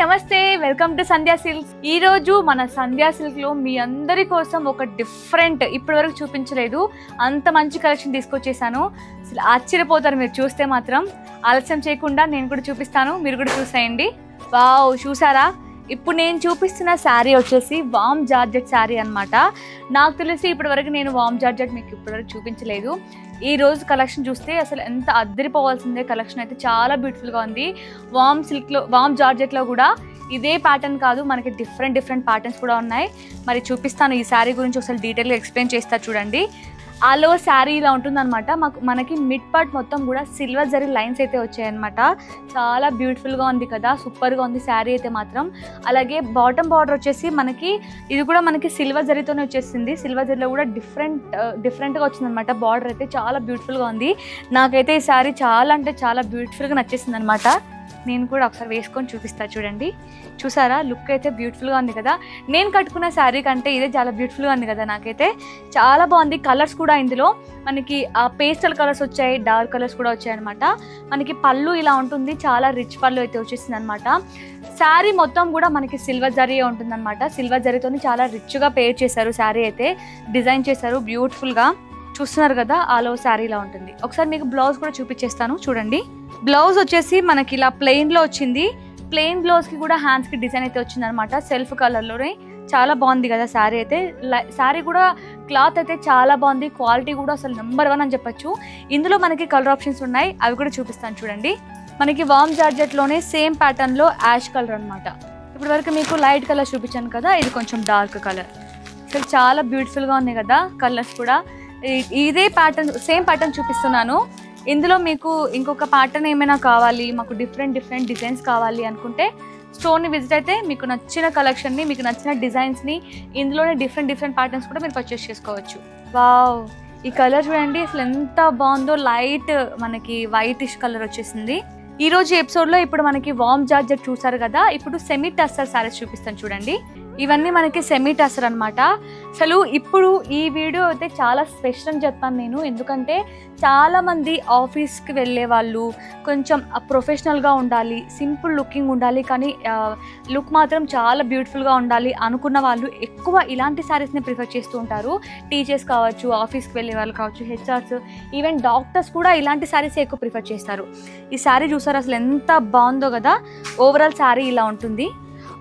నమస్తే, welcome to Sandhya silks. ఈ రోజు మన సంధ్యా సిల్క్ లో మీ అందరి కోసం ఒక డిఫరెంట్, ఇప్పటివరకు చూపించలేదు అంత మంచి కలెక్షన్ తీసుకొచ్చేసాను. అసలు ఆశ్చర్యపోతారు మీరు చూస్తే మాత్రం. ఆలస్యం చేయకుండా నేను కూడా చూపిస్తాను, మీరు కూడా చూసేయండి. వావ్, చూసారా? ఇప్పుడు నేను చూపిస్తున్న శారీ వచ్చేసి వామ్ జార్జెట్ శారీ అనమాట. నాకు తెలిసి ఇప్పటివరకు నేను వామ్ జార్జెట్ మీకు ఇప్పటివరకు చూపించలేదు. ఈ రోజు కలెక్షన్ చూస్తే అసలు ఎంత అద్దరిపోవాల్సిందే. కలెక్షన్ అయితే చాలా బ్యూటిఫుల్గా ఉంది. వామ్ సిల్క్లో, వామ్ జార్జెట్లో కూడా ఇదే ప్యాటర్న్ కాదు, మనకి డిఫరెంట్ ప్యాటర్న్స్ కూడా ఉన్నాయి. మరి చూపిస్తాను. ఈ శారీ గురించి ఒకసారి డీటెయిల్గా ఎక్స్ప్లెయిన్ చేస్తా చూడండి. ఆల్ ఓవర్ శారీ ఇలా ఉంటుందన్నమాట. మనకి మిడ్ పార్ట్ మొత్తం కూడా సిల్వర్ జరీ లైన్స్ అయితే వచ్చాయన్నమాట. చాలా బ్యూటిఫుల్గా ఉంది కదా, సూపర్గా ఉంది శారీ అయితే మాత్రం. అలాగే బాటమ్ బార్డర్ వచ్చేసి ఇది కూడా మనకి సిల్వర్ జరీతోనే వచ్చేసింది. సిల్వర్ జరీలో కూడా డిఫరెంట్గా వచ్చిందనమాట. బార్డర్ అయితే చాలా బ్యూటిఫుల్గా ఉంది. నాకైతే ఈ శారీ చాలా అంటే చాలా బ్యూటిఫుల్గా నచ్చేసింది అనమాట. నేను కూడా ఒకసారి వేసుకొని చూపిస్తా చూడండి. చూసారా, లుక్ అయితే బ్యూటిఫుల్గా ఉంది కదా. నేను కట్టుకున్న శారీ కంటే ఇదే చాలా బ్యూటిఫుల్గా ఉంది కదా. నాకైతే చాలా బాగుంది. కలర్స్ కూడా ఇందులో మనకి పేస్టల్ కలర్స్ వచ్చాయి, డార్క్ కలర్స్ కూడా వచ్చాయి అనమాట. మనకి పళ్ళు ఇలా ఉంటుంది, చాలా రిచ్ పళ్ళు అయితే వచ్చేసింది అనమాట. శారీ మొత్తం కూడా మనకి సిల్వర్ జరీ ఉంటుంది అనమాట. సిల్వర్ జరీతో చాలా రిచ్గా పేర్ చేశారు. శారీ అయితే డిజైన్ చేశారు బ్యూటిఫుల్గా. చూస్తున్నారు కదా, ఆల్ ఓవర్ శారీ ఇలా ఉంటుంది. ఒకసారి మీకు బ్లౌజ్ కూడా చూపించేస్తాను చూడండి. బ్లౌజ్ వచ్చేసి మనకి ఇలా ప్లెయిన్లో వచ్చింది. ప్లెయిన్ బ్లౌజ్కి కూడా హ్యాండ్స్కి డిజైన్ అయితే వచ్చింది అనమాట, సెల్ఫ్ కలర్లోనే. చాలా బాగుంది కదా శారీ అయితే. శారీ కూడా క్లాత్ అయితే చాలా బాగుంది. క్వాలిటీ కూడా అసలు నెంబర్ 1 అని చెప్పచ్చు. ఇందులో మనకి కలర్ ఆప్షన్స్ ఉన్నాయి, అవి కూడా చూపిస్తాను చూడండి. మనకి వామ్ జార్జెట్లోనే సేమ్ ప్యాటర్న్లో యాష్ కలర్ అనమాట. ఇప్పటి వరకు మీకు లైట్ కలర్ చూపించాను కదా, ఇది కొంచెం డార్క్ కలర్. అసలు చాలా బ్యూటిఫుల్గా ఉంది కదా కలర్స్ కూడా. ఇదే ప్యాటర్న్, సేమ్ ప్యాటర్న్ చూపిస్తున్నాను. ఇందులో మీకు ఇంకొక ప్యాటర్న్ ఏమైనా కావాలి, మాకు డిఫరెంట్ డిజైన్స్ కావాలి అనుకుంటే స్టోర్ని విజిట్ అయితే మీకు నచ్చిన కలెక్షన్ని, మీకు నచ్చిన డిజైన్స్ని, ఇందులోనే డిఫరెంట్ ప్యాటర్న్స్ కూడా మీరు పర్చేస్ చేసుకోవచ్చు. వావ్, ఈ కలర్ చూడండి అసలు ఎంత బాగుందో. లైట్ మనకి వైటిష్ కలర్ వచ్చేసింది. ఈ రోజు ఎపిసోడ్లో ఇప్పుడు మనకి వామ్ జార్జెట్ చూసారు కదా, ఇప్పుడు సెమీ టస్సర్ శారీస్ చూపిస్తాను చూడండి. ఇవన్నీ మనకి సెమీ టస్సర్ అనమాట. అసలు ఇప్పుడు ఈ వీడియో అయితే చాలా స్పెషల్ అని చెప్తాను నేను. ఎందుకంటే చాలామంది ఆఫీస్కి వెళ్ళే వాళ్ళు కొంచెం ప్రొఫెషనల్గా ఉండాలి, సింపుల్ లుకింగ్ ఉండాలి, కానీ లుక్ మాత్రం చాలా బ్యూటిఫుల్గా ఉండాలి అనుకున్న వాళ్ళు ఎక్కువ ఇలాంటి శారీస్ని ప్రిఫర్ చేస్తూ ఉంటారు. టీచర్స్ కావచ్చు, ఆఫీస్కి వెళ్ళే వాళ్ళు కావచ్చు, హెచ్ఆర్స్, ఈవెన్ డాక్టర్స్ కూడా ఇలాంటి శారీస్ ఎక్కువ ప్రిఫర్ చేస్తారు. ఈ శారీ చూసారు అసలు ఎంత బాగుందో కదా. ఓవరాల్ శారీ ఇలా ఉంటుంది.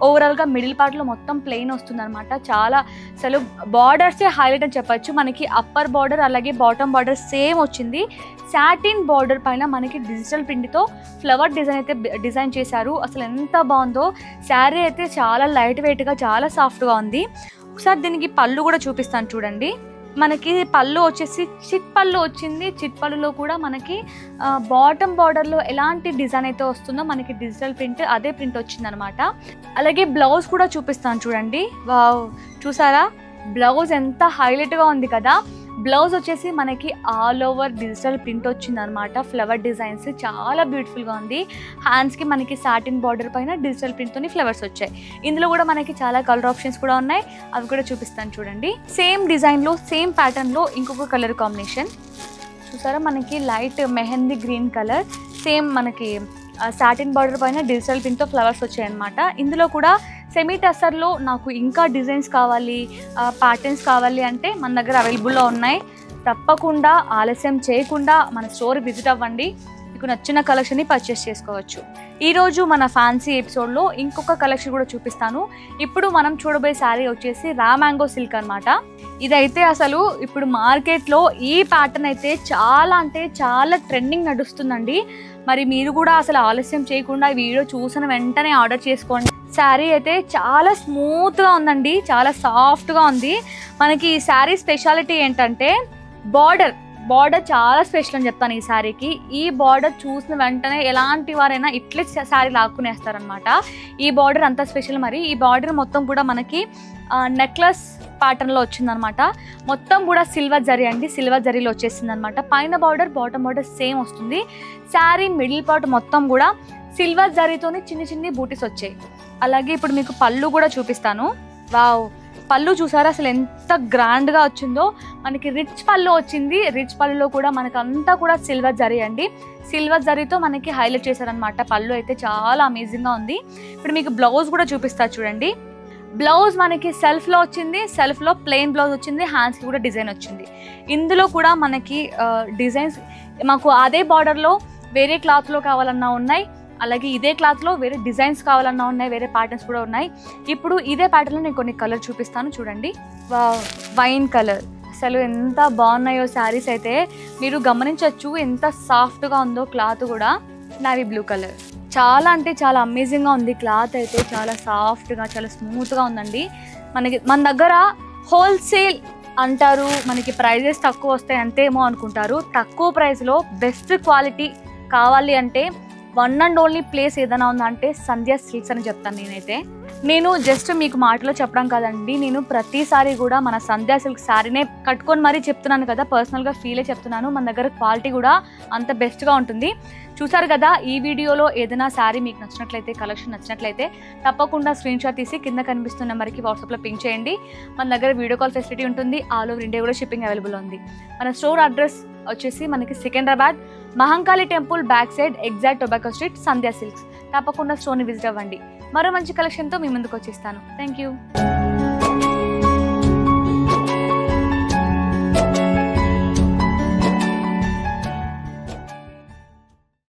ఓవరాల్గా మిడిల్ పార్ట్లో మొత్తం ప్లెయిన్ వస్తుంది అనమాట. చాలా అసలు బార్డర్సే హైలైట్ అని చెప్పచ్చు. మనకి అప్పర్ బార్డర్ అలాగే బాటమ్ బార్డర్ సేమ్ వచ్చింది. సాటిన్ బార్డర్ పైన మనకి డిజిటల్ ప్రింట్తో ఫ్లవర్ డిజైన్ అయితే డిజైన్ చేశారు. అసలు ఎంత బాగుందో. శారీ అయితే చాలా లైట్ వెయిట్గా, చాలా సాఫ్ట్గా ఉంది. ఒకసారి దీనికి పళ్ళు కూడా చూపిస్తాను చూడండి. మనకి పళ్ళు వచ్చేసి చిట్ పళ్ళు వచ్చింది. చిట్ పళ్ళులో కూడా మనకి బాటమ్ బార్డర్లో ఎలాంటి డిజైన్ అయితే వస్తుందో మనకి డిజిటల్ ప్రింట్, అదే ప్రింట్ వచ్చిందనమాట. అలాగే బ్లౌజ్ కూడా చూపిస్తాను చూడండి. వావ్, చూసారా బ్లౌజ్ ఎంత హైలైట్గా ఉంది కదా. బ్లౌజ్ వచ్చేసి మనకి ఆల్ ఓవర్ డిజిటల్ ప్రింట్ వచ్చిందనమాట. ఫ్లవర్ డిజైన్స్ చాలా బ్యూటిఫుల్గా ఉంది. హ్యాండ్స్కి మనకి సాటిన్ బార్డర్ పైన డిజిటల్ ప్రింట్తో ఫ్లవర్స్ వచ్చాయి. ఇందులో కూడా మనకి చాలా కలర్ ఆప్షన్స్ కూడా ఉన్నాయి, అవి కూడా చూపిస్తాను చూడండి. సేమ్ డిజైన్లో, సేమ్ ప్యాటర్న్లో ఇంకొక కలర్ కాంబినేషన్ చూసారా, మనకి light mehndi green colour. Same మనకి సాటిన్ బార్డర్ పైన డిజిటల్ ప్రింట్తో ఫ్లవర్స్ వచ్చాయన్నమాట. ఇందులో కూడా సెమీ టస్సర్లో నాకు ఇంకా డిజైన్స్ కావాలి, ప్యాటర్న్స్ కావాలి అంటే మన దగ్గర అవైలబుల్లో ఉన్నాయి. తప్పకుండా ఆలస్యం చేయకుండా మన స్టోర్ విజిట్ అవ్వండి, మీకు నచ్చిన కలెక్షన్ని పర్చేస్ చేసుకోవచ్చు. ఈరోజు మన ఫ్యాన్సీ ఎపిసోడ్లో ఇంకొక కలెక్షన్ కూడా చూపిస్తాను. ఇప్పుడు మనం చూడబోయే శారీ వచ్చేసి రా మ్యాంగో సిల్క్ అనమాట. ఇదైతే అసలు ఇప్పుడు మార్కెట్లో ఈ ప్యాటర్న్ అయితే చాలా అంటే చాలా ట్రెండింగ్ నడుస్తుందండి. మరి మీరు కూడా అసలు ఆలస్యం చేయకుండా ఈ వీడియో చూసిన వెంటనే ఆర్డర్ చేసుకోండి. శారీ అయితే చాలా స్మూత్గా ఉందండి, చాలా సాఫ్ట్గా ఉంది. మనకి ఈ శారీ స్పెషాలిటీ ఏంటంటే బార్డర్ చాలా స్పెషల్ అని చెప్తాను ఈ శారీకి. ఈ బార్డర్ చూసిన వెంటనే ఎలాంటి వారైనా ఇట్లే శారీ లాక్కునేస్తారనమాట. ఈ బార్డర్ అంత స్పెషల్. మరి ఈ బార్డర్ మొత్తం కూడా మనకి నెక్లెస్ ప్యాటర్న్లో వచ్చిందనమాట. మొత్తం కూడా సిల్వర్ జరీ అండి, సిల్వర్ జరీలో వచ్చేసింది అనమాట. పైన బార్డర్, బాటమ్ బార్డర్ సేమ్ వస్తుంది. శారీ మిడిల్ పార్ట్ మొత్తం కూడా సిల్వర్ జరీతోని చిన్ని బూటీస్ వచ్చాయి. అలాగే ఇప్పుడు మీకు పళ్ళు కూడా చూపిస్తాను. వావ్, పళ్ళు చూసారా అసలు ఎంత గ్రాండ్గా వచ్చిందో. మనకి రిచ్ పళ్ళు వచ్చింది. రిచ్ పళ్ళులో కూడా మనకి అంతా కూడా సిల్వర్ జరీ అండి. సిల్వర్ జరీతో మనకి హైలైట్ చేశారనమాట. పళ్ళు అయితే చాలా అమేజింగ్గా ఉంది. ఇప్పుడు మీకు బ్లౌజ్ కూడా చూపిస్తా చూడండి. బ్లౌజ్ మనకి సెల్ఫ్లో వచ్చింది. సెల్ఫ్లో ప్లెయిన్ బ్లౌజ్ వచ్చింది. హ్యాండ్స్కి కూడా డిజైన్ వచ్చింది. ఇందులో కూడా మనకి డిజైన్స్ మాకు అదే బార్డర్లో వేరే క్లాత్లో కావాలన్నా ఉన్నాయి, అలాగే ఇదే క్లాత్లో వేరే డిజైన్స్ కావాలన్నా ఉన్నాయి, వేరే ప్యాటర్న్స్ కూడా ఉన్నాయి. ఇప్పుడు ఇదే ప్యాటర్న్లో నేను కొన్ని కలర్ చూపిస్తాను చూడండి. వైన్ కలర్ అసలు ఎంత బాగున్నాయో శారీస్ అయితే మీరు గమనించవచ్చు. ఎంత సాఫ్ట్గా ఉందో క్లాత్ కూడా. నావీ బ్లూ కలర్ చాలా అంటే చాలా అమేజింగ్గా ఉంది. క్లాత్ అయితే చాలా సాఫ్ట్గా చాలా స్మూత్గా ఉందండి. మన దగ్గర హోల్సేల్ అంటారు, మనకి ప్రైజెస్ తక్కువ వస్తాయి అంతేమో అనుకుంటారు. తక్కువ ప్రైస్లో బెస్ట్ క్వాలిటీ కావాలి అంటే వన్ అండ్ ఓన్లీ ప్లేస్ ఏదైనా ఉందంటే సంధ్యా సిల్క్స్ అని చెప్తాను నేనైతే. నేను జస్ట్ మీకు మాటలో చెప్పడం కాదండి, నేను ప్రతిసారి కూడా మన సంధ్యా సిల్క్ శారీనే కట్టుకొని మరీ చెప్తున్నాను కదా, పర్సనల్గా ఫీలే చెప్తున్నాను. మన దగ్గర క్వాలిటీ కూడా అంత బెస్ట్గా ఉంటుంది. చూసారు కదా, ఈ వీడియోలో ఏదైనా శారీ మీకు నచ్చినట్లయితే, కలెక్షన్ నచ్చినట్లయితే తప్పకుండా స్క్రీన్ షాట్ తీసి కింద కనిపిస్తున్న నెంబర్కి వాట్సాప్లో పింక్ చేయండి. మన దగ్గర వీడియో కాల్ ఫెసిలిటీ ఉంటుంది. ఆల్ ఓవర్ ఇండియా కూడా షిప్పింగ్ అవైలబుల్ ఉంది. మన స్టోర్ అడ్రస్ వచ్చేసి మనకి Secunderabad Mahankali temple back side exact tobacco street, Sandhya Silks. తప్పకుండా స్టోర్ని విజిట్ అవ్వండి. మరో మంచి కలెక్షన్తో మీ ముందుకు వచ్చేస్తాను. Thank you.